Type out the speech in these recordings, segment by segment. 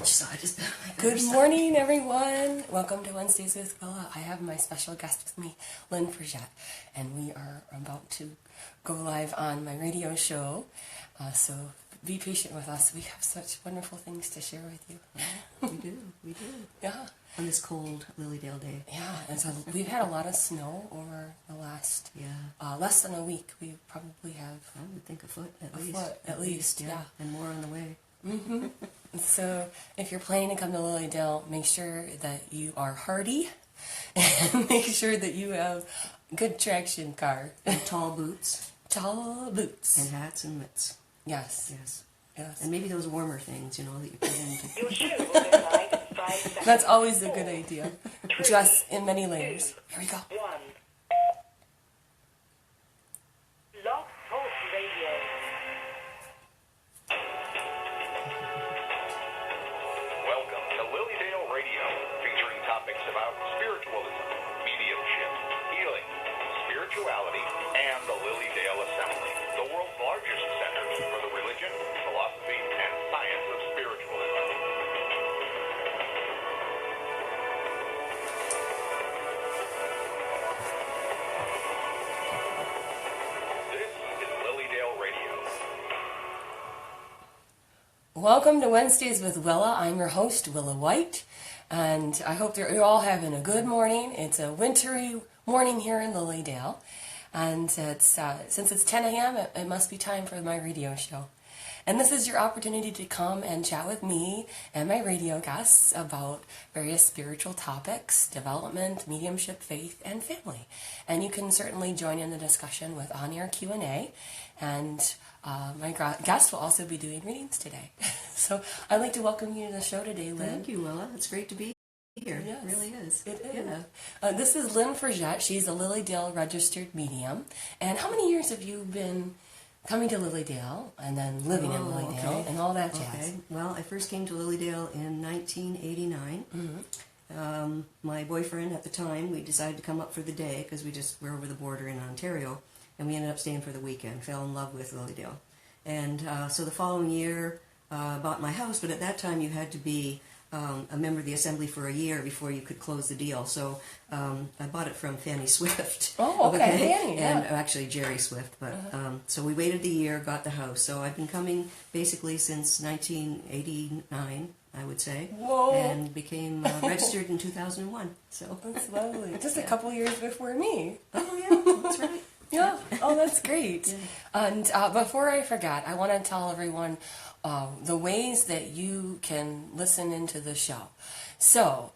side is better? Good morning, everyone. Welcome to Wednesdays with Willa. I have my special guest with me, Lynne Cholewka, and we are about to go live on my radio show. So be patient with us. We have such wonderful things to share with you. We do. Yeah. On this cold Lilydale day. Yeah, and so we've had a lot of snow over the last less than a week. We probably have. I would think a foot at a least. Foot, at least, yeah. And more on the way. Mm-hmm. So if you're planning to come to Lilydale, make sure that you are hardy and make sure that you have good traction car. And tall boots. Tall boots. And hats and mitts. Yes. Yes. And maybe those warmer things, that you put into. Your shoe will go live in 5 seconds. That's always a good idea. Dress in many layers. Here we go. 1. Log Talk Radio. Welcome to Lilydale Radio, featuring topics about spiritualism, mediumship, healing, spirituality, and the Lilydale Assembly, the world's largest centers for the religion, philosophy, and science of spiritualism. This is Lilydale Radio. Welcome to Wednesdays with Willa. I'm your host, Willa White, and I hope that you're all having a good morning. It's a wintry morning here in Lilydale, and since it's 10 a.m., it must be time for my radio show. And this is your opportunity to come and chat with me and my radio guests about various spiritual topics, development, mediumship, faith, and family. And you can certainly join in the discussion with on-air Q&A, and my guest will also be doing readings today. So I'd like to welcome you to the show today, Lynne. Thank you, Willa. It's great to be here. Yes, It really is. It is. Yeah. This is Lynne Cholewka. She's a Lilydale registered medium. And how many years have you been coming to Lilydale and then living in Lilydale and all that jazz? Okay. Well, I first came to Lilydale in 1989. Mm-hmm. My boyfriend at the time, we decided to come up for the day because we're over the border in Ontario, and we ended up staying for the weekend. Fell in love with Lilydale. And so the following year, bought my house, but at that time you had to be a member of the assembly for a year before you could close the deal. So I bought it from Fanny Swift. Oh, okay. Fanny, and actually Jerry Swift. But so we waited the year, got the house. So I've been coming basically since 1989, I would say. Whoa. And became registered in 2001. So That's lovely. Just a couple years before me. Oh yeah, that's right. Yeah. Oh, that's great. Yeah. And before I forget, I want to tell everyone the ways that you can listen into the show. So,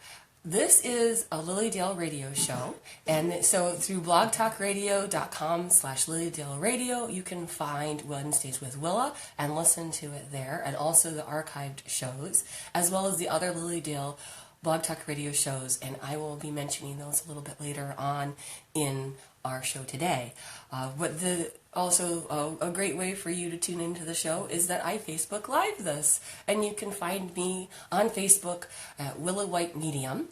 this is a Lilydale radio show, and so through blogtalkradio.com/Lilydale Radio, you can find Wednesdays with Willa and listen to it there, and also the archived shows, as well as the other Lilydale Blog Talk Radio shows, and I will be mentioning those a little bit later on in our show today. But also a great way for you to tune into the show is that I Facebook Live this, and you can find me on Facebook at Willa White Medium,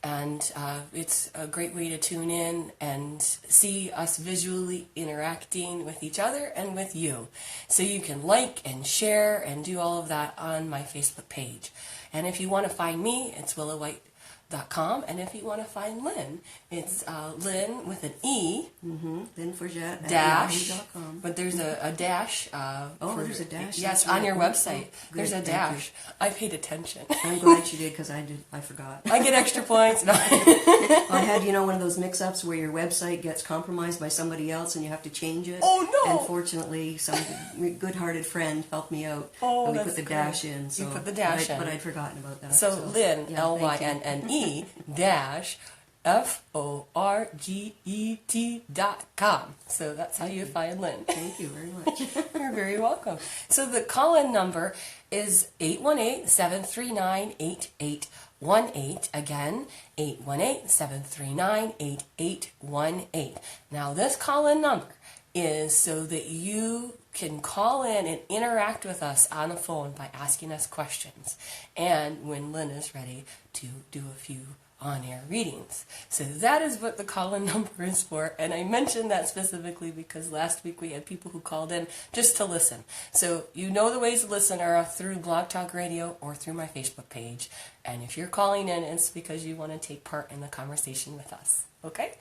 and it's a great way to tune in and see us visually interacting with each other and with you. So you can like and share and do all of that on my Facebook page. And if you want to find me, it's willawhite.com, and if you want to find Lynne, it's Lynne with an E. Lynne Cholewka dash, @yahoo.com. but there's a dash. There's a dash. Yes, That's on right. your Oh, website. oh, There's a good, thank dash. I paid attention. I'm glad you did because I forgot. I get extra points. No. I had, one of those mix-ups where your website gets compromised by somebody else and you have to change it. Oh, no. And fortunately, some good-hearted friend helped me out. Oh, and we that's put the great. dash in. So, You put the dash in. But I'd forgotten about that. So Lynne, yeah, thank you. Lynnne dash FORGET.com. So that's how you find Lynne. Thank you very much. You're very welcome. So the call-in number is 818-739-8818. Again, 818-739-8818. Now this call-in number is so that you can call in and interact with us on the phone by asking us questions. And when Lynne is ready to do a few on-air readings. So that is what the call-in number is for, and I mentioned that specifically because last week we had people who called in just to listen. So you know the ways to listen are through Blog Talk Radio or through my Facebook page, and if you're calling in, it's because you want to take part in the conversation with us. Okay?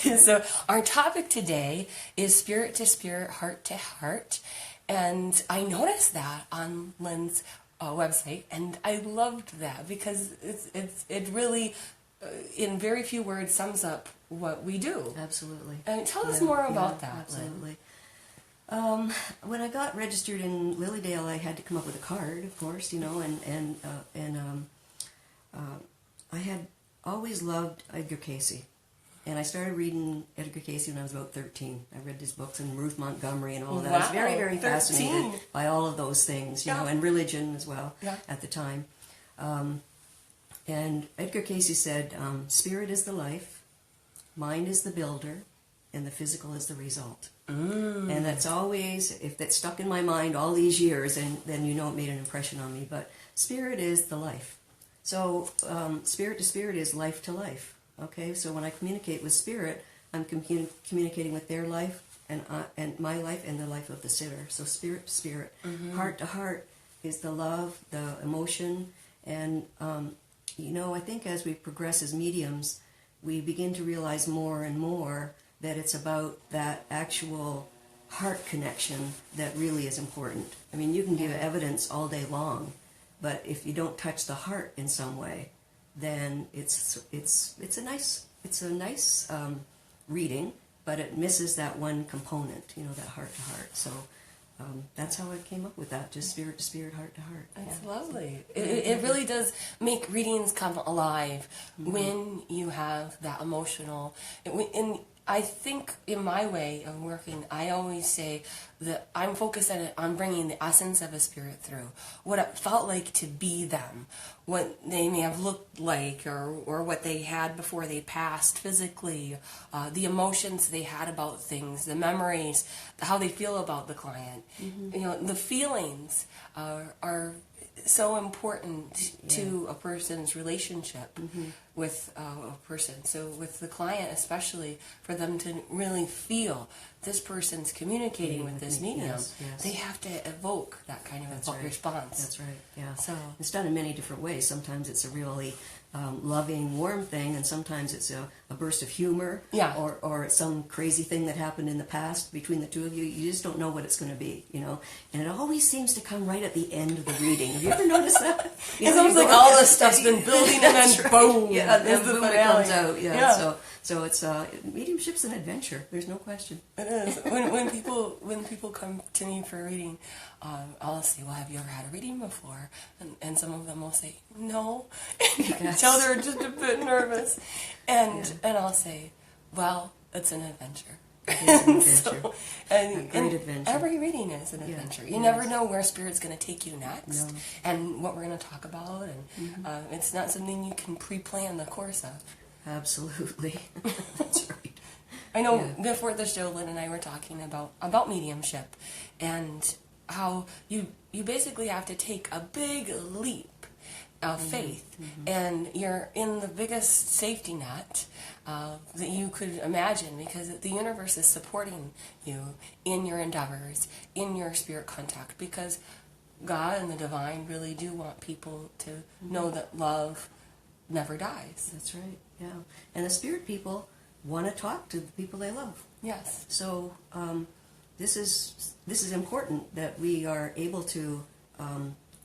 So our topic today is spirit to spirit, heart to heart, and I noticed that on Lynn's website, and I loved that because it really, in very few words, sums up what we do. Absolutely. And tell us more about that, Absolutely. When I got registered in Lilydale, I had to come up with a card, of course, and I had always loved Edgar Cayce. And I started reading Edgar Cayce when I was about 13. I read his books and Ruth Montgomery and all of that. I was very, very 13. fascinated by all of those things, and religion as well at the time. And Edgar Cayce said, spirit is the life, mind is the builder, and the physical is the result. And that's always, if that's stuck in my mind all these years, and then it made an impression on me. But spirit is the life. So spirit to spirit is life to life. Okay, so when I communicate with spirit, I'm communicating with their life and my life and the life of the sitter. So spirit to spirit, heart to heart is the love, the emotion, and I think as we progress as mediums, we begin to realize more and more that it's about that actual heart connection that really is important. I mean, you can give evidence all day long, but if you don't touch the heart in some way, then it's a nice reading, but it misses that one component, that heart to heart. So that's how I came up with that, just spirit to spirit, heart to heart. That's lovely. It really does make readings come alive when you have that emotional. And I think in my way of working, I always say that I'm focused on bringing the essence of a spirit through, what it felt like to be them, what they may have looked like, or what they had before they passed physically, the emotions they had about things, the memories, how they feel about the client. The feelings are so important to a person's relationship with a person. So with the client especially, for them to really feel this person's communicating with this medium, they have to evoke that kind of response. That's right, yeah. So it's done in many different ways. Sometimes it's a really loving, warm thing, and sometimes it's a burst of humor, or it's some crazy thing that happened in the past between the two of you. You just don't know what it's going to be, And it always seems to come right at the end of the reading. Have you ever noticed that? It's almost like all this stuff's been building and then boom, and boom, it comes out. So it's mediumship's an adventure. There's no question. It is. When people come to me for a reading, I'll say, "Well, have you ever had a reading before?" And some of them will say, "No." Tell they're just a bit nervous, and I'll say, "Well, it's an adventure." It is an adventure. A great adventure. Every reading is an adventure. You never know where spirit's going to take you next, and what we're going to talk about, and it's not something you can pre-plan the course of. Absolutely. That's right. I know before the show, Lynn and I were talking about mediumship and how you basically have to take a big leap of faith, and you're in the biggest safety net that you could imagine, because the universe is supporting you in your endeavors, in your spirit contact, because God and the divine really do want people to know that love never dies. That's right, yeah. And the spirit people want to talk to the people they love. Yes. So this is important that we are able to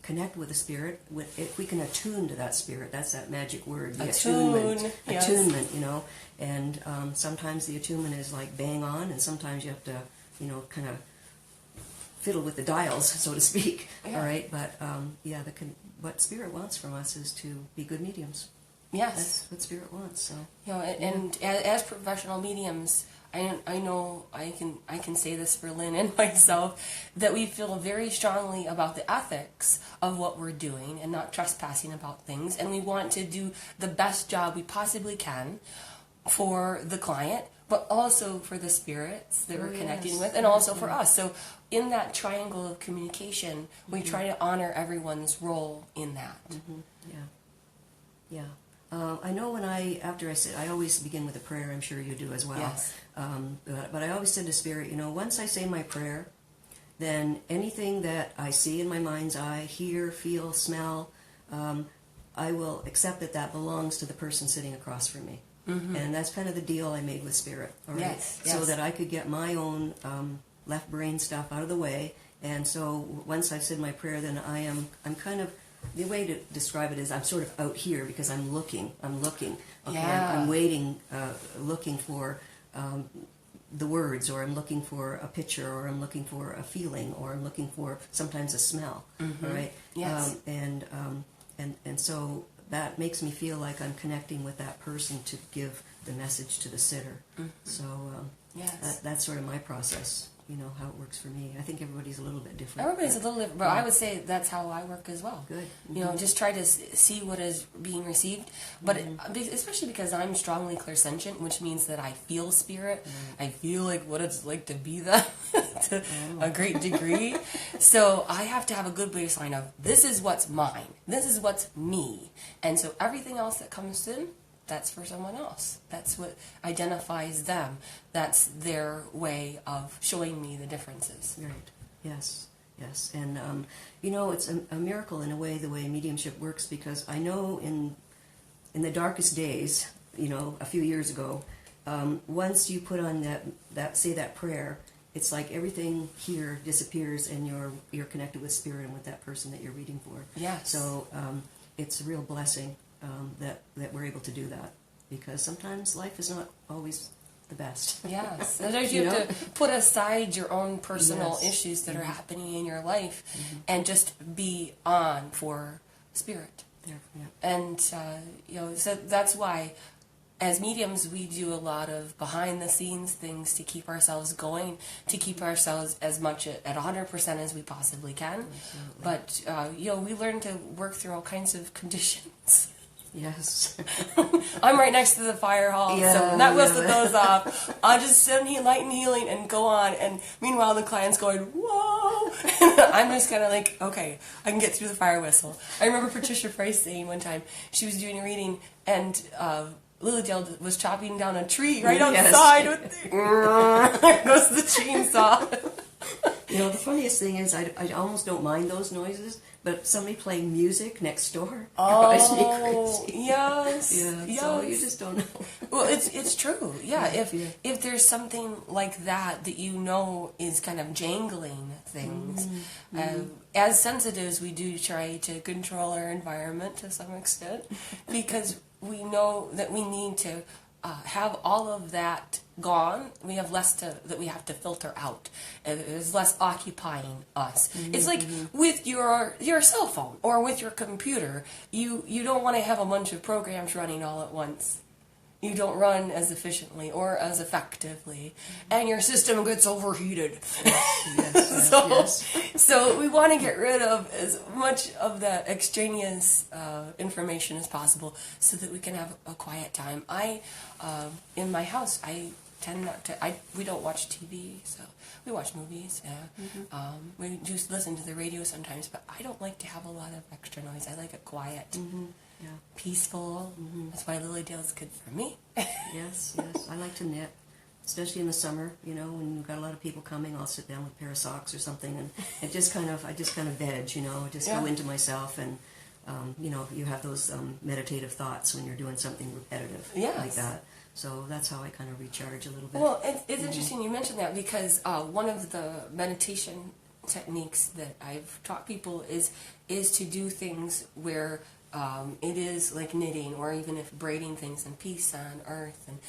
connect with the spirit. If we can attune to that spirit, that's that magic word, the attunement. Yes. Attunement, And sometimes the attunement is like bang on, and sometimes you have to, kind of fiddle with the dials, so to speak. Yeah. All right, but what spirit wants from us is to be good mediums. Yes. That's what spirit wants. So and as professional mediums, I know I can say this for Lynn and myself, that we feel very strongly about the ethics of what we're doing and not trespassing about things, and we want to do the best job we possibly can for the client, but also for the spirits that we're connecting with, and also for us. So in that triangle of communication, we try to honor everyone's role in that. Yeah. I know after I said, I always begin with a prayer. I'm sure you do as well. Yes. But I always said to Spirit, once I say my prayer, then anything that I see in my mind's eye, hear, feel, smell, I will accept that belongs to the person sitting across from me. Mm-hmm. And that's kind of the deal I made with Spirit. All right? Yes. So that I could get my own left brain stuff out of the way. And so once I said my prayer, then I'm kind of, the way to describe it is I'm sort of out here because I'm looking. Okay, Yeah. I'm waiting, looking for the words, or I'm looking for a picture, or I'm looking for a feeling, or I'm looking for sometimes a smell. Mm-hmm. All right. Yes. And so that makes me feel like I'm connecting with that person to give the message to the sitter. Mm-hmm. So Yes. that's sort of my process. How it works for me. I think everybody's a little bit different. Everybody's a little different, but I would say that's how I work as well. Good. Just try to see what is being received. But especially because I'm strongly clairsentient, which means that I feel spirit. I feel like what it's like to be that to a great degree. So I have to have a good baseline of this is what's mine. This is what's me. And so everything else that comes in, that's for someone else. That's what identifies them. That's their way of showing me the differences. Right. Yes. And, it's a miracle in a way, the way mediumship works, because I know in the darkest days, a few years ago, once you put on that prayer, it's like everything here disappears and you're connected with Spirit and with that person that you're reading for. Yes. So it's a real blessing that we're able to do that, because sometimes life is not always the best. Yes. Sometimes you have to put aside your own personal issues that are Mm-hmm. happening in your life and just be on for Spirit. There, yeah. And, so that's why as mediums we do a lot of behind the scenes things to keep ourselves going, to keep ourselves as much at 100% as we possibly can. Absolutely. But, we learn to work through all kinds of conditions. Yes. I'm right next to the fire hall, so that whistle goes off. I'll just send light and healing and go on. And meanwhile, the client's going, whoa! I'm just kind of like, okay, I can get through the fire whistle. I remember Patricia Price saying one time, she was doing a reading, and Lilydale was chopping down a tree right outside. There goes the chainsaw. The funniest thing is I almost don't mind those noises, but somebody playing music next door drives me crazy. Yes. Yeah, so you just don't know. Well, it's true. Yeah, if there's something like that is kind of jangling things, as sensitives, we do try to control our environment to some extent, because we know that we need to have all of that gone. We have less that we have to filter out. It's less occupying us. It's like with your cell phone or with your computer. You don't want to have a bunch of programs running all at once. You don't run as efficiently or as effectively, and your system gets overheated. So we want to get rid of as much of that extraneous information as possible, so that we can have a quiet time. In my house, I tend not to. We don't watch TV, so we watch movies. We just listen to the radio sometimes, but I don't like to have a lot of extra noise. I like it quiet. Yeah. Peaceful. That's why Lilydale's good for me. Yes. I like to knit, especially in the summer. When you've got a lot of people coming, I'll sit down with a pair of socks or something, and I just kind of veg. I just go into myself, and you have those meditative thoughts when you're doing something repetitive like that. So that's how I kind of recharge a little bit. Well, it's interesting you mentioned that, because one of the meditation techniques that I've taught people is to do things where it is like knitting, or even if braiding things in peace on earth, and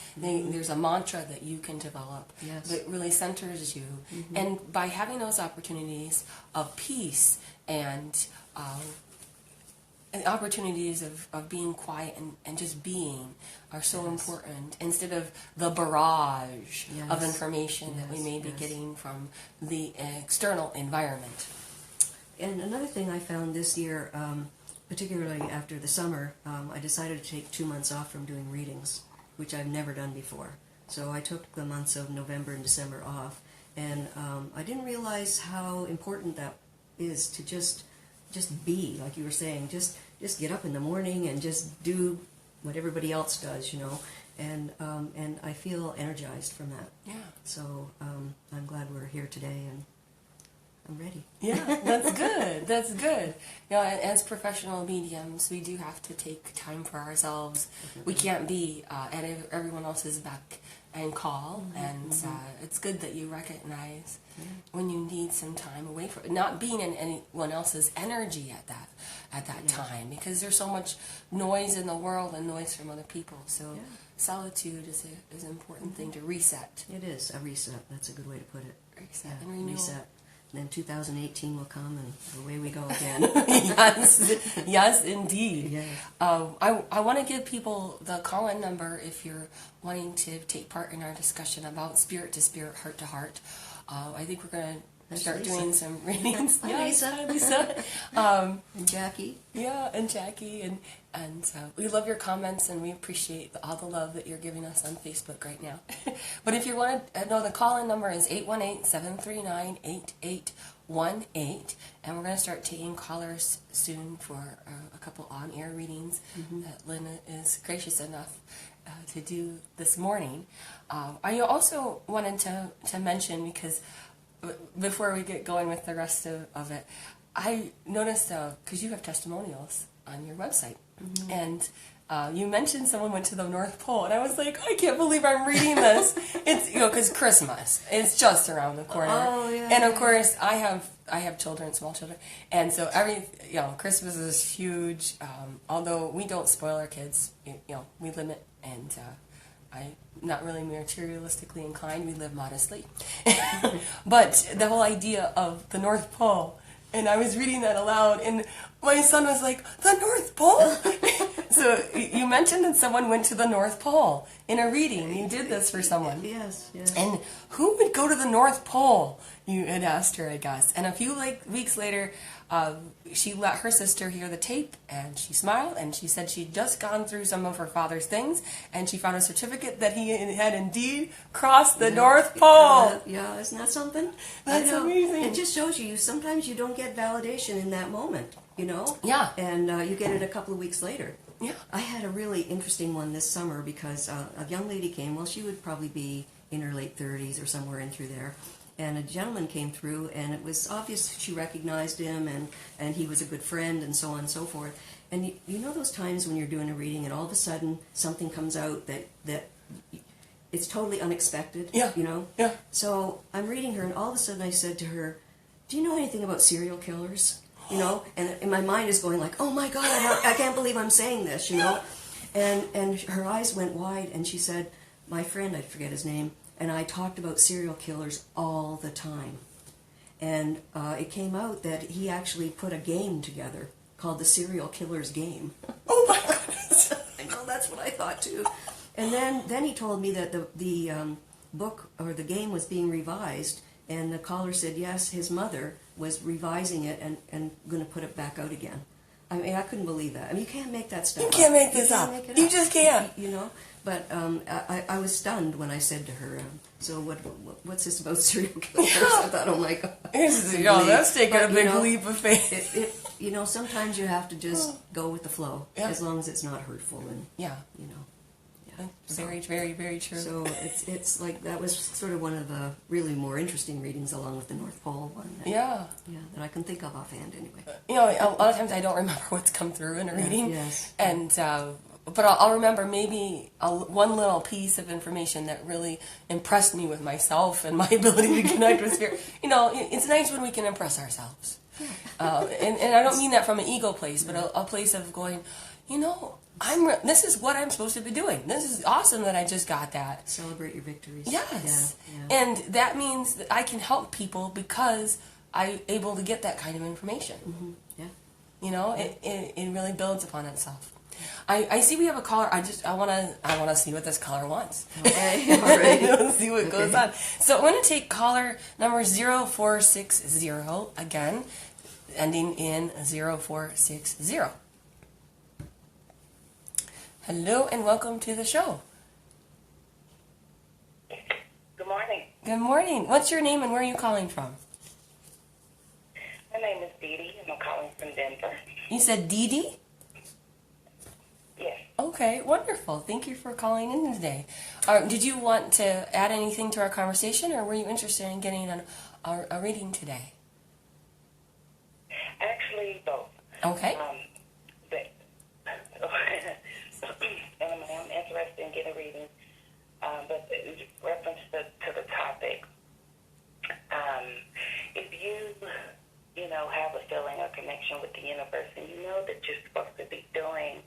there's a mantra that you can develop that really centers you. And by having those opportunities of peace and opportunities of being quiet and just being are so important, instead of the barrage of information that we may be getting from the external environment. And another thing I found this year, particularly after the summer, I decided to take 2 months off from doing readings, which I've never done before. So I took the months of November and December off, and I didn't realize how important that is to just be, like you were saying, just get up in the morning and just do what everybody else does, and I feel energized from that. Yeah. So I'm glad we're here today, and I'm ready. Yeah, that's good. That's good. As professional mediums, we do have to take time for ourselves. We can't be at everyone else's beck and call, and it's good that you recognize when you need some time away from not being in anyone else's energy at that time, because there's so much noise in the world and noise from other people. So solitude is an important thing to reset. It is a reset. That's a good way to put it. Reset and renewal. Reset. And then 2018 will come, and away we go again. Yes, indeed. Yes. I want to give people the call-in number if you're wanting to take part in our discussion about spirit to spirit, heart to heart. I think we're going to start Lisa. doing some readings. Hi, Lisa. Hi, Lisa. And Jackie. Yeah, and Jackie, and we love your comments, and we appreciate all the love that you're giving us on Facebook right now. But if you want to know, the call-in number is 818-739-8818, and we're going to start taking callers soon for a couple on-air readings that Lynn is gracious enough to do this morning. I also wanted to mention, because before we get going with the rest of it, I noticed, because you have testimonials on your website, and you mentioned someone went to the North Pole, and I was like, I can't believe I'm reading this. It's, because Christmas, it's just around the corner. Oh, yeah. And of course, I have children, small children, and so Christmas is huge. Although we don't spoil our kids, we limit, and I'm not really materialistically inclined. We live modestly. But the whole idea of the North Pole, and I was reading that aloud, and my son was like, the North Pole? So you mentioned that someone went to the North Pole in a reading. You did this for someone. Yes. And who would go to the North Pole? You had asked her, I guess. And a few weeks later, she let her sister hear the tape, and she smiled, and she said she'd just gone through some of her father's things, and she found a certificate that he had indeed crossed the North Pole. Yeah, isn't that something? That's I know. amazing. It just shows you sometimes you don't get validation in that moment, Yeah. And you get it a couple of weeks later. Yeah. I had a really interesting one this summer because a young lady came. Well, she would probably be in her late 30s or somewhere in through there. And a gentleman came through, and it was obvious she recognized him, and he was a good friend, and so on and so forth. And you know those times when you're doing a reading, and all of a sudden something comes out that it's totally unexpected. Yeah. Yeah. So I'm reading her, and all of a sudden I said to her, "Do you know anything about serial killers?" And my mind is going like, "Oh my God, I can't believe I'm saying this," And her eyes went wide, and she said, "My friend, I forget his name, and I talked about serial killers all the time." And it came out that he actually put a game together called the Serial Killer's Game. Oh my goodness. I know, that's what I thought too. And then he told me that the book or the game was being revised, and the caller said yes, his mother was revising it and going to put it back out again. I mean, I couldn't believe that. I mean, you can't make that stuff up. You can't make this You can't up. make it You up. just can't. But I was stunned when I said to her, so what's this about serial killers? I thought, oh my God. That's taking a But, big leap of faith. It sometimes you have to just go with the flow, Yeah. as long as it's not hurtful and, Yeah. Very, very, very true. So it's like that was sort of one of the really more interesting readings, along with the North Pole one. That I can think of offhand anyway. A lot of times I don't remember what's come through in a reading. Yes. And but I'll remember maybe one little piece of information that really impressed me with myself and my ability to connect with spirit. It's nice when we can impress ourselves. And I don't mean that from an ego place, but a place of going, this is what I'm supposed to be doing. This is awesome that I just got that. Celebrate your victories. Yes. Yeah. And that means that I can help people because I'm able to get that kind of information. Mm-hmm. Yeah. It really builds upon itself. I see we have a caller. I want to see what this caller wants. Okay. All right. Let's see what goes on. So I'm going to take caller number 0460 again, ending in 0460. Hello and welcome to the show. Good morning. Good morning. What's your name and where are you calling from? My name is Dee Dee, and I'm calling from Denver. You said Dee Dee? Yes. Okay. Okay, wonderful. Thank you for calling in today. Did you want to add anything to our conversation, or were you interested in getting a reading today? Actually, both. Okay. But, I'm interested in getting a reading, but in reference to the topic, if you know, have a feeling or connection with the universe, and you know that you're supposed to be doing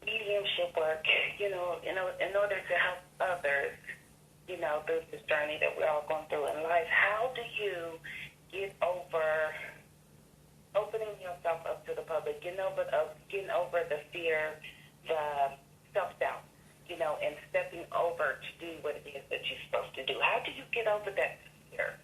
mediumship work, you know, in order to help others, you know, through this journey that we're all going through in life, how do you get over opening yourself up to the public, getting over the fear, the self-doubt, you know, and stepping over to do what it is that you're supposed to do? How do you get over that fear?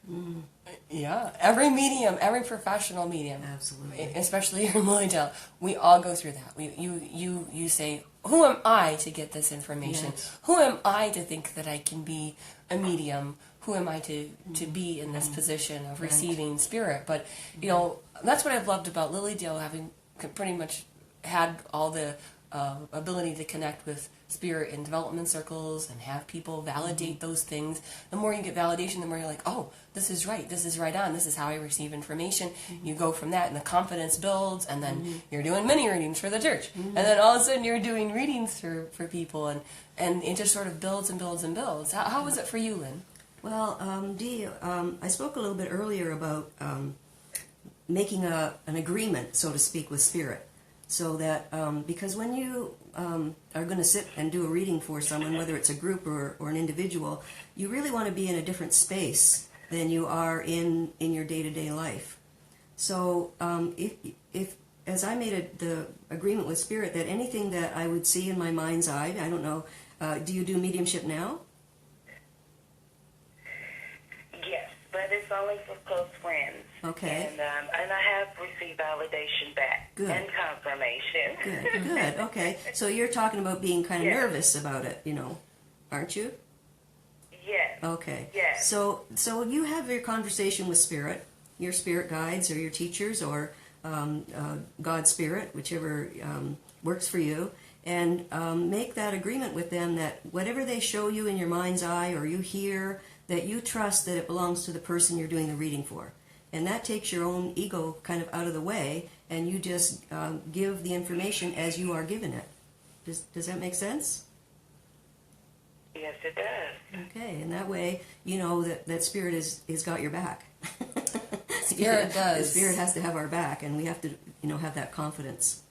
Yeah, every medium, every professional medium, Absolutely. especially here in Lilydale, we all go through that. You say, who am I to get this information? Yes. Who am I to think that I can be a medium? Who am I to be in this position of receiving spirit? But, you know, that's what I've loved about Lilydale, having pretty much had all the ability to connect with spirit in development circles and have people validate those things. The more you get validation, the more you're like, oh, this is right on, this is how I receive information. You go from that and the confidence builds, and then you're doing mini readings for the church, and then all of a sudden you're doing readings for people, and it just sort of builds and builds and builds. How was it for you, Lynn? Well, Dee, I spoke a little bit earlier about making an agreement, so to speak, with spirit. So that, because when you are going to sit and do a reading for someone, whether it's a group or an individual, you really want to be in a different space than you are in your day-to-day life. So if as I made the agreement with spirit that anything that I would see in my mind's eye, I don't know, do you do mediumship now? Yes, but it's only for close friends. Okay. And I have received validation back. Good. And confirmation. Good. Okay. So you're talking about being kind of Yes. nervous about it, you know, aren't you? Yes. Okay. Yes. So you have your conversation with spirit, your spirit guides or your teachers or God's spirit, whichever works for you, and make that agreement with them that whatever they show you in your mind's eye or you hear, that you trust that it belongs to the person you're doing the reading for. And that takes your own ego kind of out of the way, and you just give the information as you are given it. Does that make sense? Yes, it does. Okay, and that way you know that spirit is got your back. Spirit does. The spirit has to have our back, and we have to have that confidence.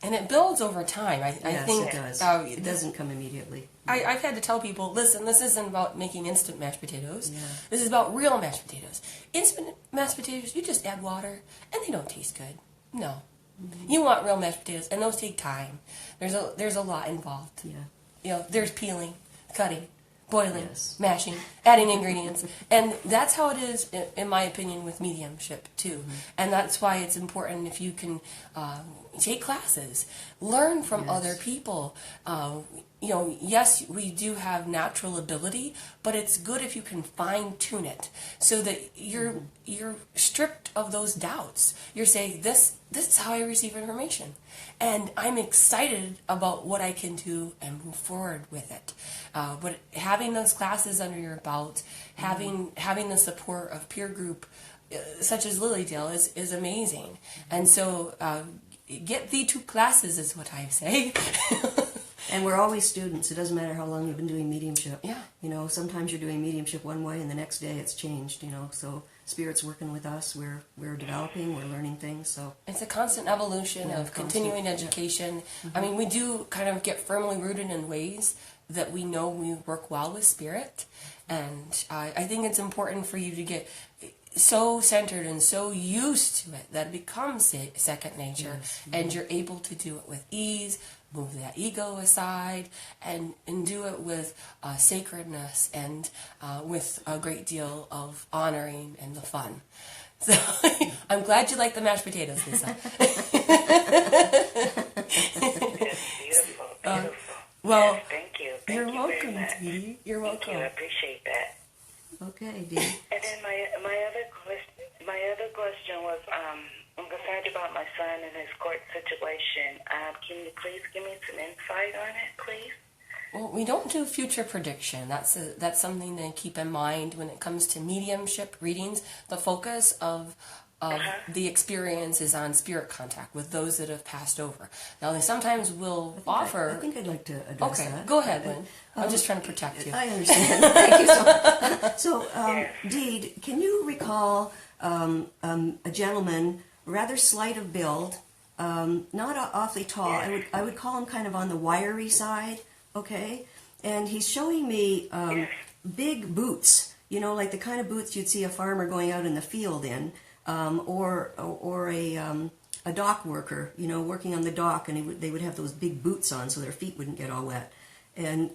And it builds over time. I Yes, think it does. It doesn't come immediately. I've had to tell people, listen, this isn't about making instant mashed potatoes. Yeah. This is about real mashed potatoes. Instant mashed potatoes, you just add water, and they don't taste good. No. Mm-hmm. You want real mashed potatoes, and those take time. There's a lot involved. Yeah. You know, there's peeling, cutting, boiling, Yes. mashing, adding ingredients. And that's how it is, in my opinion, with mediumship, too. Mm-hmm. And that's why it's important if you can take classes, learn from Yes. other people. Yes, we do have natural ability, but it's good if you can fine-tune it so that you're stripped of those doubts. You're saying, this is how I receive information. And I'm excited about what I can do and move forward with it. But having those classes under your belt, having the support of peer group such as Lilydale is amazing. And so get thee to classes is what I say. And we're always students. It doesn't matter how long you've been doing mediumship. Yeah. Sometimes you're doing mediumship one way, and the next day it's changed. So Spirit's working with us. We're developing. We're learning things. So it's a constant evolution Yeah, of continuing education. Yeah. I mean, we do kind of get firmly rooted in ways that we know we work well with Spirit, and I think it's important for you to get so centered and so used to it that it becomes second nature, yes. And you're able to do it with ease, move that ego aside, and do it with sacredness and with a great deal of honoring and the fun. So I'm glad you like the mashed potatoes, Lisa. Beautiful, beautiful. Well, yes, thank you. You're you welcome, very much. Dee. You're welcome. Thank you. I appreciate that. Okay, Dee. And then my other question was, I'm concerned about my son and his court situation. Can you please give me some insight on it, please? Well, we don't do future prediction. That's something to keep in mind when it comes to mediumship readings. The focus of the experience is on spirit contact with those that have passed over. Now, they sometimes will offer. I think I'd like to address that. Okay, go ahead, Lynn. I'm just trying to protect you. I understand. Thank you so much. So, Deed, can you recall a gentleman, rather slight of build, not awfully tall? I would call him kind of on the wiry side. Okay, and he's showing me big boots. You know, like the kind of boots you'd see a farmer going out in the field in. Or a dock worker, you know, working on the dock, and they would have those big boots on so their feet wouldn't get all wet. And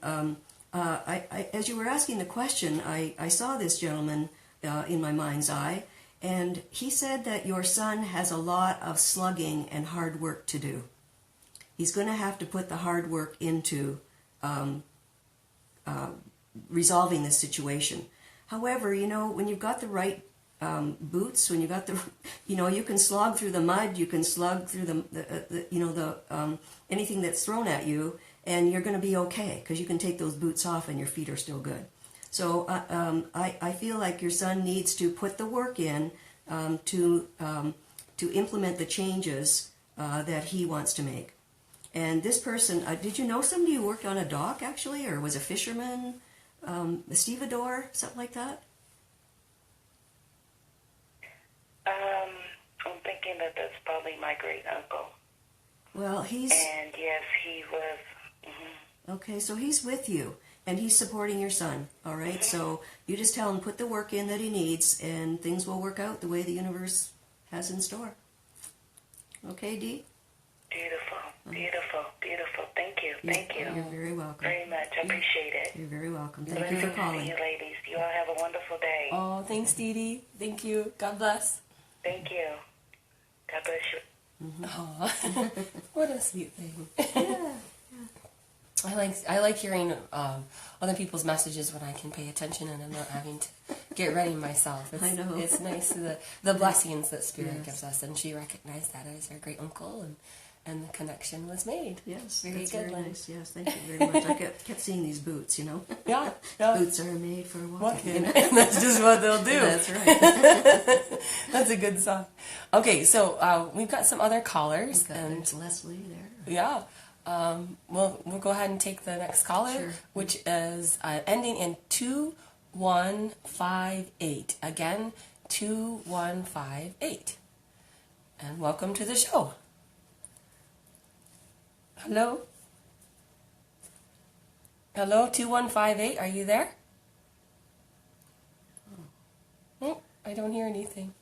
as you were asking the question, I saw this gentleman in my mind's eye, and he said that your son has a lot of slugging and hard work to do. He's going to have to put the hard work into resolving this situation. However, you know, when you've got the right boots, when you got the, you know, you can slog through the mud, you can slug through the anything that's thrown at you, and you're going to be okay because you can take those boots off and your feet are still good. So I feel like your son needs to put the work in to implement the changes that he wants to make. And this person, did you know somebody who worked on a dock actually, or was a fisherman, a stevedore, something like that? I'm thinking that that's probably my great uncle. Well, And yes, he was. Okay, so he's with you, and he's supporting your son, all right? So you just tell him, put the work in that he needs, and things will work out the way the universe has in store. Okay, Dee? Beautiful, beautiful, beautiful. Thank you, thank you. You're very welcome. Very much. I appreciate it. You're very welcome. Thank you for Blessings calling. to you, ladies. You all have a wonderful day. Oh, thanks, Dee Dee. Thank you. God bless. Thank you. God bless you. Oh, what a sweet thing. I like hearing other people's messages when I can pay attention and I'm not having to get ready myself. I know. It's nice the blessings that Spirit gives us, and she recognized that as her great uncle, and the connection was made. Yes, very that's good. very nice. Yes, thank you very much. I kept seeing these boots, you know. Yeah. Boots are made for walking. You know? And that's just what they'll do. That's right. That's a good song. Okay, so we've got some other callers, and There's Leslie there. yeah. We'll go ahead and take the next caller, Sure. which is ending in 2158. Again, 2158. And welcome to the show. Hello? Hello, 2158. Are you there? Oh, I don't hear anything.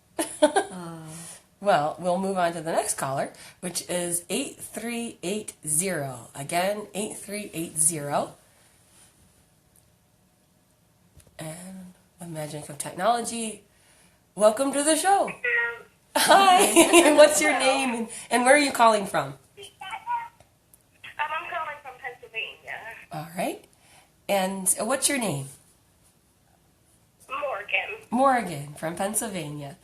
Well, we'll move on to the next caller, which is 8380. Again, 8380. And the magic of technology. Welcome to the show. Hi. What's your name and where are you calling from? I'm calling from Pennsylvania. All right. And what's your name? Morgan from Pennsylvania.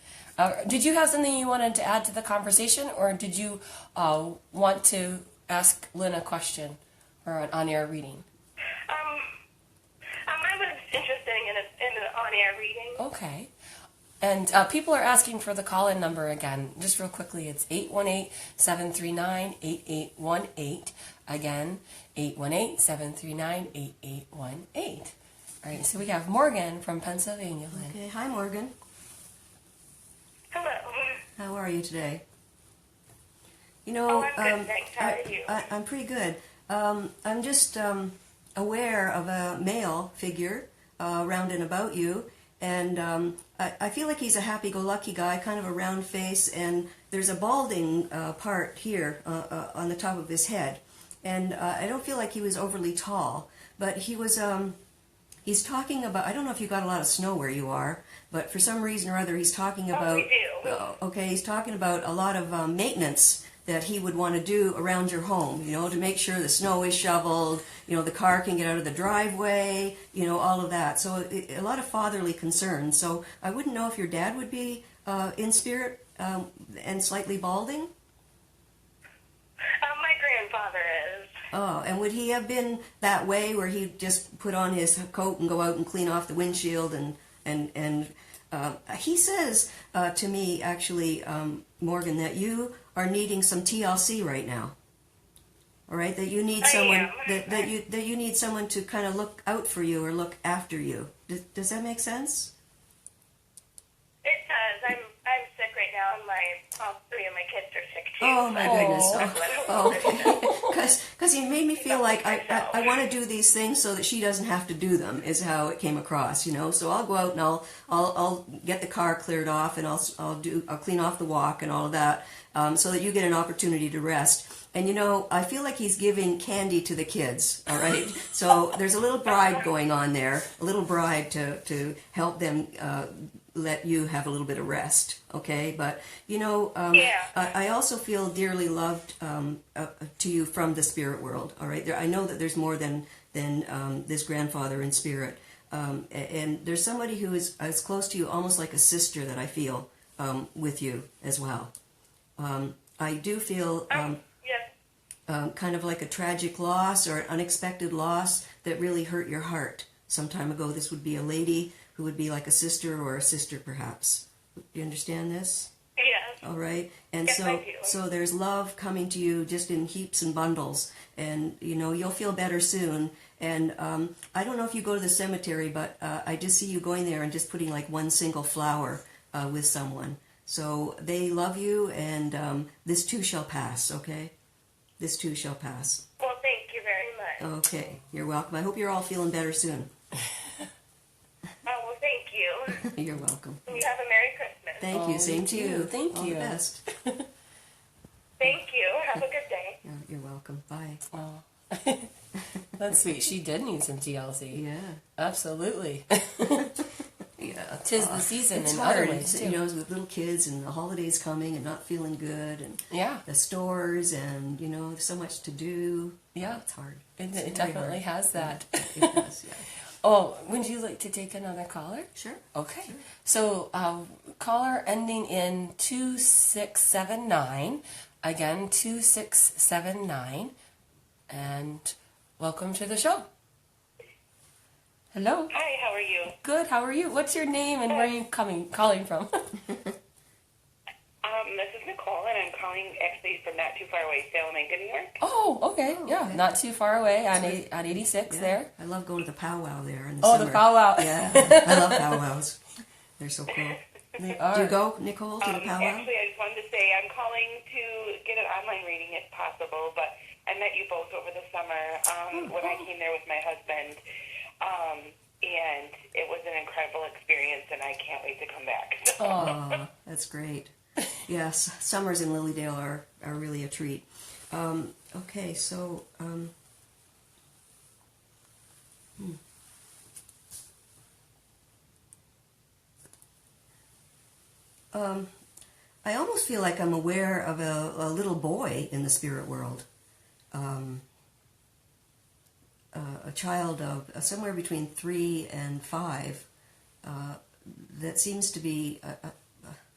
Did you have something you wanted to add to the conversation, or did you want to ask Lynn a question or an on-air reading? I was interested in an on-air reading. Okay. And people are asking for the call-in number again. Just real quickly, it's 818-739-8818. Again, 818-739-8818. All right, so we have Morgan from Pennsylvania. Lynn. Okay, hi Morgan. Hello. How are you today? You know, I'm good, thanks. How are you? I'm pretty good. I'm just aware of a male figure round and about you, and I feel like he's a happy-go-lucky guy, kind of a round face, and there's a balding part here on the top of his head. And I don't feel like he was overly tall, but he was... He's talking about, I don't know if you got a lot of snow where you are, but for some reason or other he's talking about, we do. Okay, he's talking about a lot of maintenance that he would want to do around your home, you know, to make sure the snow is shoveled, you know, the car can get out of the driveway, you know, all of that. So a lot of fatherly concern. So I wouldn't know if your dad would be in spirit and slightly balding. My grandfather. father is. Oh, and would he have been that way where he'd just put on his coat and go out and clean off the windshield and he says to me, actually, Morgan, that you are needing some TLC right now. All right, that you need someone that you need someone to kind of look out for you or look after you. Does that make sense? It does. I'm sick right now, and all three of my kids are sick too. Oh my goodness! Because he made me feel like I want to do these things so that she doesn't have to do them. Is how it came across, you know. So I'll go out and I'll get the car cleared off and I'll clean off the walk and all of that, so that you get an opportunity to rest. And you know, I feel like he's giving candy to the kids. All right, so there's a little bribe going on there, a little bribe to help them let you have a little bit of rest. Okay, but you know, I also feel dearly loved to you from the spirit world. All right, I know that there's more than this grandfather in spirit, and there's somebody who is as close to you, almost like a sister that I feel with you as well. I do feel. Kind of like a tragic loss or an unexpected loss that really hurt your heart some time ago. This would be a lady who would be like a sister or a sister, perhaps. Do you understand this? Yes. All right. And yes, I do. So there's love coming to you just in heaps and bundles. And, you know, you'll feel better soon. And I don't know if you go to the cemetery, but I just see you going there and just putting like one single flower with someone. So they love you, and this too shall pass, okay? This too shall pass. Well, thank you very much. Okay, you're welcome. I hope you're all feeling better soon. Well, thank you. You're welcome. You have a Merry Christmas. Thank you. Same to you. Thank all you. The best. Thank you. Have a good day. Yeah, you're welcome. Bye. Oh. That's sweet. She did need some TLC. Yeah. Absolutely. Yeah. 'Tis the season It's in hard, other ways, too. you know, with little kids and the holidays coming and not feeling good and Yeah. the stores and, you know, there's so much to do. Yeah. It's hard. It It's very definitely hard. has that. It does, yeah. Oh, would you like to take another caller? Sure. Okay. So, caller ending in 2679. Again, 2679. And welcome to the show. Hello. Hi, how are you? Good. How are you? What's your name and where are you calling from? This is Nicole, and I'm calling actually from not too far away, Salamanca, New York. Oh, okay. Yeah, okay. not too far away on 86 Yeah. there. I love going to the powwow there in the Oh, summer. the powwow. Yeah, I love powwows. They're so cool. They are. Do you go, Nicole, to the powwow? Actually, I just wanted to say I'm calling to get an online reading if possible, but I met you both over the summer when I came there with my husband, and it was an incredible experience, and I can't wait to come back. Oh, that's great. Yes, summers in Lilydale are really a treat. Okay, so I almost feel like I'm aware of a little boy in the spirit world. A child of somewhere between 3 and 5 that seems to be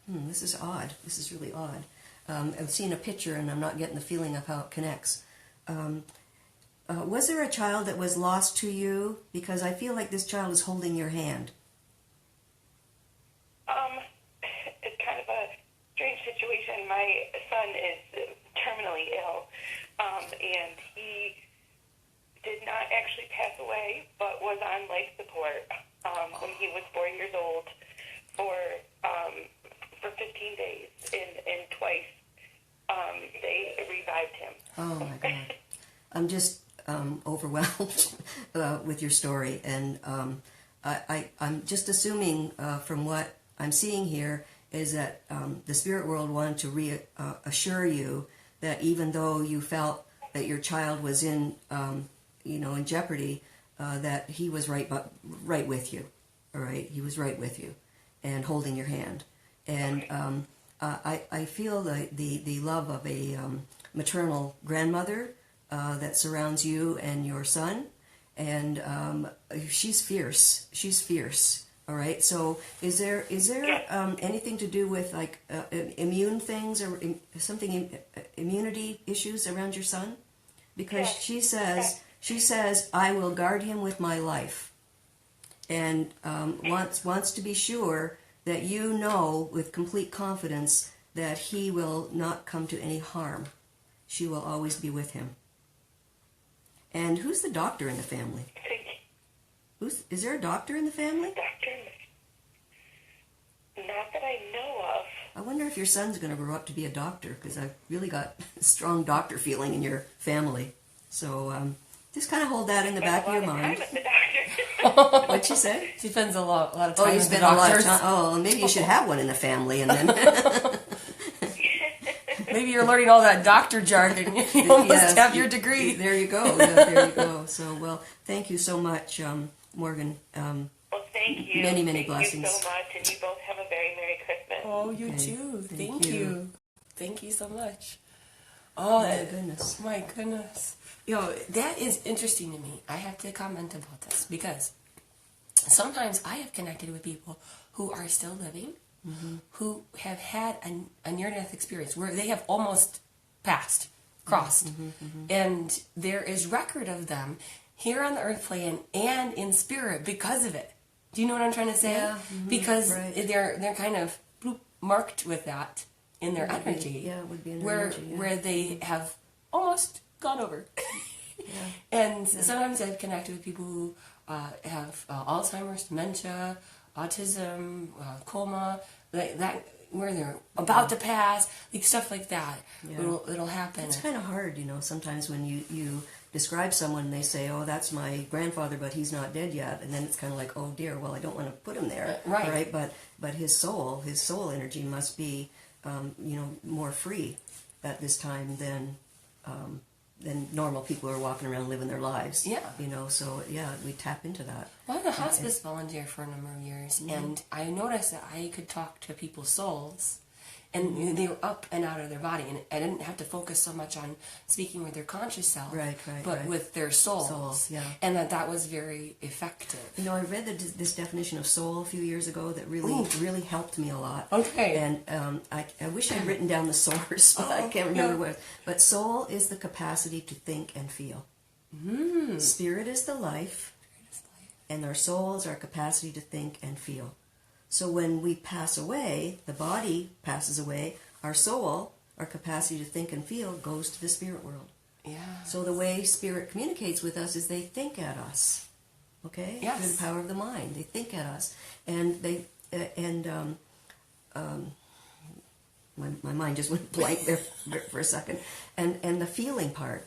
this is odd. This is really odd. I've seen a picture and I'm not getting the feeling of how it connects. Was there a child that was lost to you? Because I feel like this child is holding your hand. It's kind of a strange situation. My son is terminally ill, and he did not actually pass away, but was on life support when he was 4 years old for 15 days, and twice they revived him. Oh my God. I'm just overwhelmed with your story, and I'm just assuming from what I'm seeing here is that the spirit world wanted to reassure you that even though you felt that your child was in in jeopardy, that he was right with you. All right, he was right with you, and holding your hand. And I feel the love of a maternal grandmother that surrounds you and your son, and she's fierce. She's fierce. All right. So is there anything to do with like immune things or something, immunity issues around your son? because Yes. she says, I will guard him with my life, and wants to be sure that you know with complete confidence that he will not come to any harm. She will always be with him. And who's the doctor in the family? Is there a doctor in the family? Doctor, not that I know of. I wonder if your son's going to grow up to be a doctor, because I've really got a strong doctor feeling in your family. So just kind of hold that in the back of your mind. Time at the doctor. What'd she say? She spends a lot of time Oh, you with the spend a lot of doctors. time. Oh, maybe you should have one in the family, and then Maybe you're learning all that doctor jargon. You almost Yes, have your degree. There you go. Yeah, there you go. So, well, thank you so much, Morgan. Well, thank you. Many, many Thank blessings. you so much, and you both have a very Merry Christmas. Oh, you Okay. too. Thank Thank you. you. Thank you so much. Oh, My goodness. My goodness. You know, that is interesting to me. I have to comment about this because sometimes I have connected with people who are still living, who have had a near-death experience where they have almost passed, crossed, and there is record of them here on the earth plane and in spirit because of it. Do you know what I'm trying to say? Yeah, Because right. they're kind of bloop, marked with that in their Would be- energy. yeah, it would be in their where energy, yeah. where they have almost gone over. And sometimes I've connected with people who have Alzheimer's, dementia, autism, coma, like that, where they're about to pass, like stuff like that. Yeah. It'll happen. It's kind of hard, sometimes when you describe someone and they say, oh, that's my grandfather, but he's not dead yet. And then it's kind of like, oh, dear, well, I don't want to put him there. Right. But his soul energy must be, more free at this time than normal people who are walking around living their lives. Yeah. So, yeah, we tap into that. Well, I'm a hospice volunteer for a number of years, and I noticed that I could talk to people's souls, and they were up and out of their body, and I didn't have to focus so much on speaking with their conscious self, but right. with their souls, Souls, yeah. and that was very effective. I read this definition of soul a few years ago that really helped me a lot. Okay. And I wish I'd written down the source, but I can't remember where. But soul is the capacity to think and feel. Spirit is the life, and our soul is our capacity to think and feel. So when we pass away, the body passes away, our soul, our capacity to think and feel, goes to the spirit world. Yeah. So the way spirit communicates with us is they think at us, okay? Yes. Through the power of the mind, they think at us, and my mind just went blank there for a second. And the feeling part,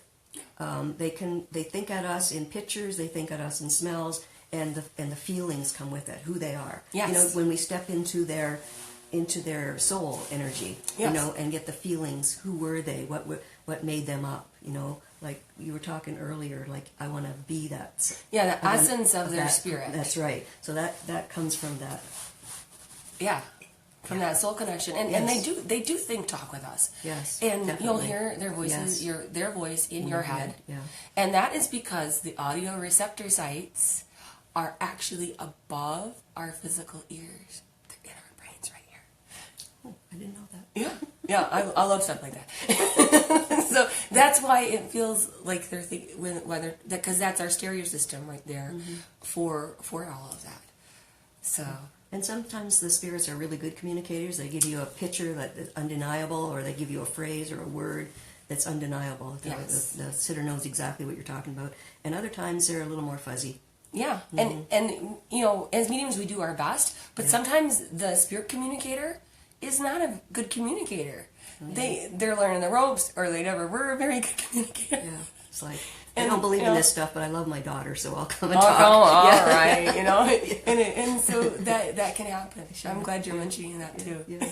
they think at us in pictures, they think at us in smells, and the feelings come with it, who they are. Yes. When we step into their soul energy, Yes. and get the feelings, who were they, what made them up, like you were talking earlier, like I want to be that. Yeah, the essence of their that, spirit. That's right. So that comes from that. Yeah. From that soul connection, and Yes. they do think talk with us. Yes, and definitely. you'll hear their voices, Yes. their voice in your head. Yeah. And that is because the audio receptor sites are actually above our physical ears. They're in our brains right here. Oh, I didn't know that. Yeah, I love stuff like that. So that's why it feels like they're thinking because that's our stereo system right there for all of that. So. And sometimes the spirits are really good communicators. They give you a picture that is undeniable, or they give you a phrase or a word that's undeniable. Yes. The sitter knows exactly what you're talking about. And other times they're a little more fuzzy. Yeah, and as mediums we do our best, but sometimes the spirit communicator is not a good communicator. They're learning the ropes, or they never were a very good communicator. Yeah, it's like I don't believe in this stuff, but I love my daughter, so I'll come and Oh, talk. all Yeah. right, and so that can happen. I'm glad you're mentioning that too. Yeah,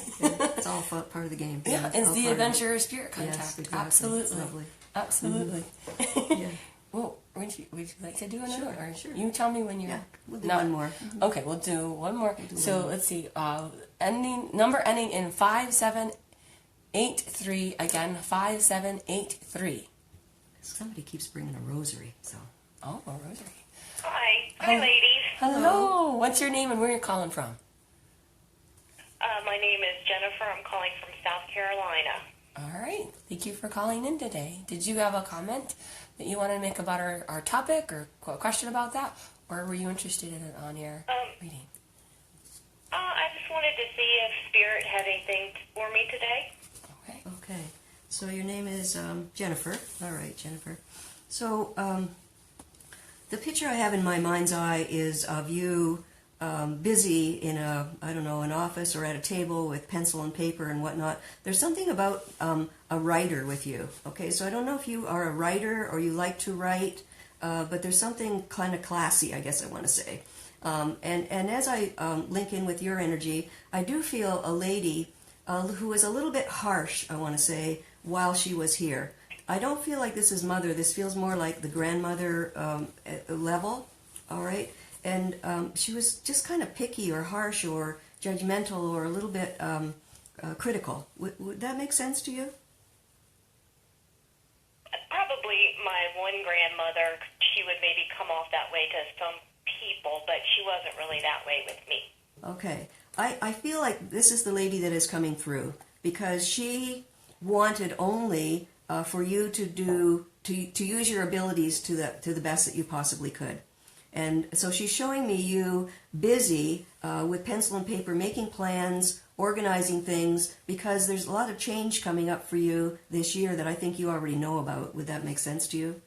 it's all part of the game. Yeah, it's it's all the part of it. adventure spirit contact. Yes, exactly. Absolutely, It's lovely. absolutely. Yeah. Well, would you like to do another? Sure, or sure. You tell me when you're. Yeah, we'll do not- one more. Okay, we'll do one more. So let's see. Number ending in 5783. Again, 5783. Somebody keeps bringing a rosary, so. Oh, a rosary. Hi, ladies. Hello. What's your name and where you're calling from? My name is Jennifer. I'm calling from South Carolina. All All right. Thank you for calling in today. Did you have a comment that you wanted to make about our topic or a question about that? Or were you interested in an on-air reading? I just wanted to see if Spirit had anything for me today. Okay. Okay. So your name is Jennifer. All right, Jennifer. So the picture I have in my mind's eye is of you busy in an office or at a table with pencil and paper and whatnot. There's something about a writer with you. Okay, so I don't know if you are a writer or you like to write, but there's something kind of classy, I guess I want to say. And as I link in with your energy, I do feel a lady who was a little bit harsh, I want to say, while she was here. I don't feel like this is mother. This feels more like the grandmother level, all right? And she was just kind of picky or harsh or judgmental or a little bit critical. Would that make sense to you? Probably my one grandmother, she would maybe come off that way to some people, but she wasn't really that way with me. Okay. I feel like this is the lady that is coming through because she wanted only for you to use your abilities to the best that you possibly could. And so she's showing me you busy with pencil and paper, making plans, organizing things, because there's a lot of change coming up for you this year that I think you already know about. Would that make sense to you?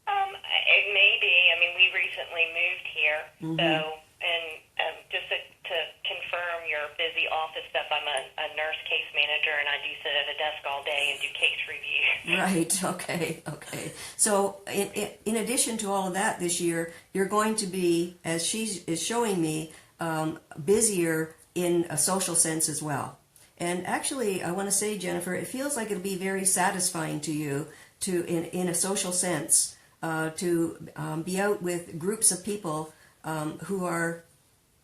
It may be. I mean, we recently moved here, so, and just to confirm your busy office stuff, I'm a nurse case manager, and I do sit at a desk all day and do case reviews. Right, okay. So in addition to all of that this year, you're going to be, as she is showing me, busier in a social sense as well. And actually, I want to say, Jennifer, it feels like it'll be very satisfying to you in a social sense, to be out with groups of people who are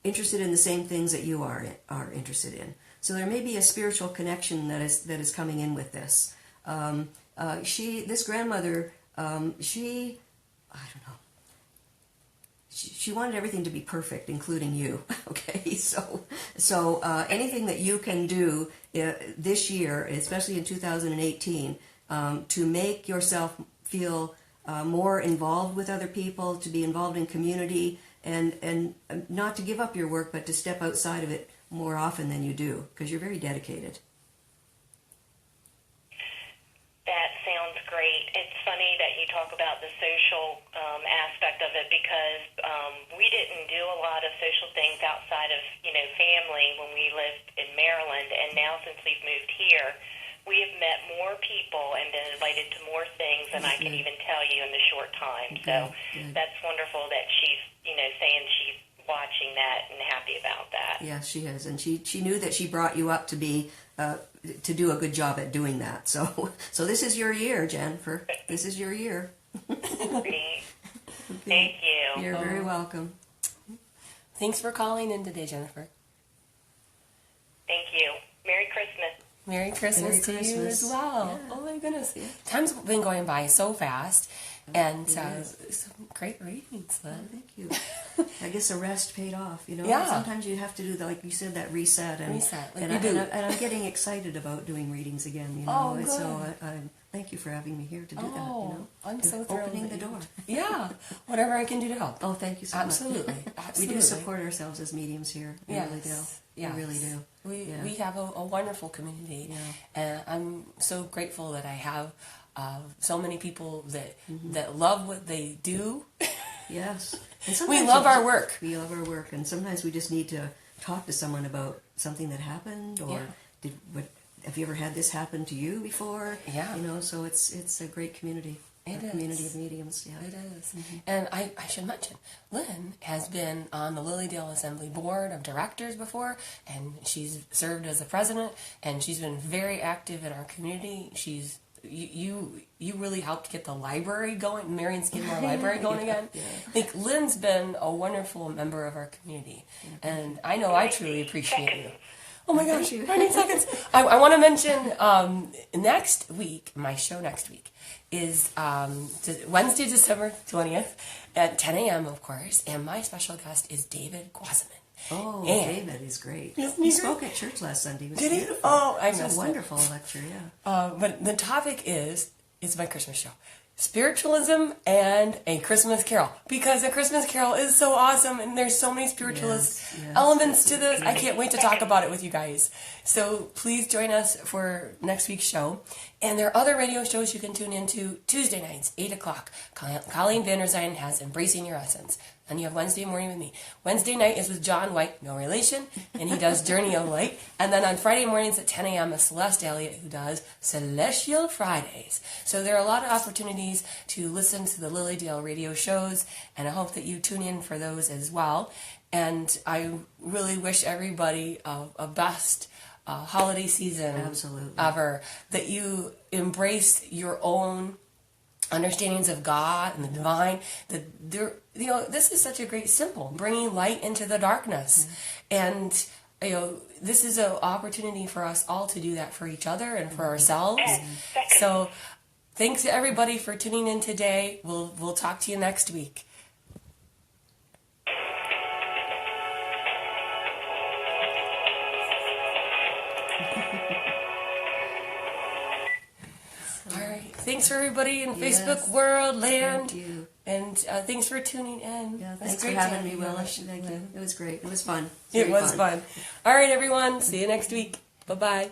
interested in the same things that you are interested in. So there may be a spiritual connection that is coming in with this. This grandmother, I don't know. She wanted everything to be perfect, including you. Okay, so anything that you can do this year, especially in 2018, to make yourself feel more involved with other people, to be involved in community, and not to give up your work, but to step outside of it more often than you do, because you're very dedicated. That sounds great. It's funny that you talk about the social aspect of it, because we didn't do a lot of social things outside of, family when we lived in Maryland, and now since we've moved here, we have met more people and been invited to more things than I can even tell you in the short time. So that's wonderful that she's, saying she's watching that and happy about that. Yeah, she is, and she knew that she brought you up to be to do a good job at doing that. So this is your year, Jennifer. This is your year. Okay. Thank you. You're very welcome. Thanks for calling in today, Jennifer. Thank you. Merry Christmas. Merry Christmas to you as well. Yeah. Oh my goodness. Yeah. Time's been going by so fast. And some great readings, Lynn. Oh, thank you. I guess a rest paid off, Yeah. Sometimes you have to do, like you said, that reset. And I'm getting excited about doing readings again, Oh, and good. so I thank you for having me here to do that, I'm so thrilled. Opening the door. Yeah. Whatever I can do to help. Oh, thank you so Absolutely. much. Absolutely. We do support ourselves as mediums here. We really do. Yes. We really do. We have a wonderful community. Yeah. And I'm so grateful that I have so many people that love what they do. Yes. And We love our work. We love our work, and sometimes we just need to talk to someone about something that happened, or have you ever had this happen to you before? Yeah. So it's a great community. It is. Community of mediums. Yeah. It is. And I should mention, Lynn has been on the Lilydale Assembly Board of Directors before, and she's served as the president, and she's been very active in our community. You really helped get the library going, Marion Skidmore Library going again. Yeah. Like, Lynn's been a wonderful member of our community, and I know I truly appreciate you. Oh my gosh, 90 seconds. I want to mention next week, my show next week is Wednesday, December 20th at 10 a.m., of course, and my special guest is David Guasaman. Oh, And- David is great. Isn't He he spoke at church last Sunday. It was Did he? beautiful. Oh, I It was missed a it. wonderful lecture, yeah. But the topic is, it's my Christmas show. Spiritualism and a Christmas Carol. Because a Christmas Carol is so awesome and there's so many spiritualist Yes, elements to this. I can't wait to talk about it with you guys. So please join us for next week's show. And there are other radio shows you can tune into Tuesday nights, 8 o'clock. Colleen Van Der Zijn has Embracing Your Essence. And you have Wednesday morning with me. Wednesday night is with John White, no relation, and he does Journey of Light. And then on Friday mornings at 10 a.m. is Celeste Elliott, who does Celestial Fridays. So there are a lot of opportunities to listen to the Lilydale radio shows, and I hope that you tune in for those as well. And I really wish everybody a best holiday season Absolutely. ever, that you embrace your own understandings of God and the divine. That there, this is such a great symbol, bringing light into the darkness, and this is an opportunity for us all to do that for each other and for ourselves. So, thanks to everybody for tuning in today. We'll talk to you next week. All right. Thanks for everybody in Yes. Facebook world, land. Thank you. And thanks for tuning in. Yeah, It's thanks for great to having have me, you Willa. on. Thank you. It was great. It was fun. It Very was fun. All right, everyone. See you next week. Bye-bye.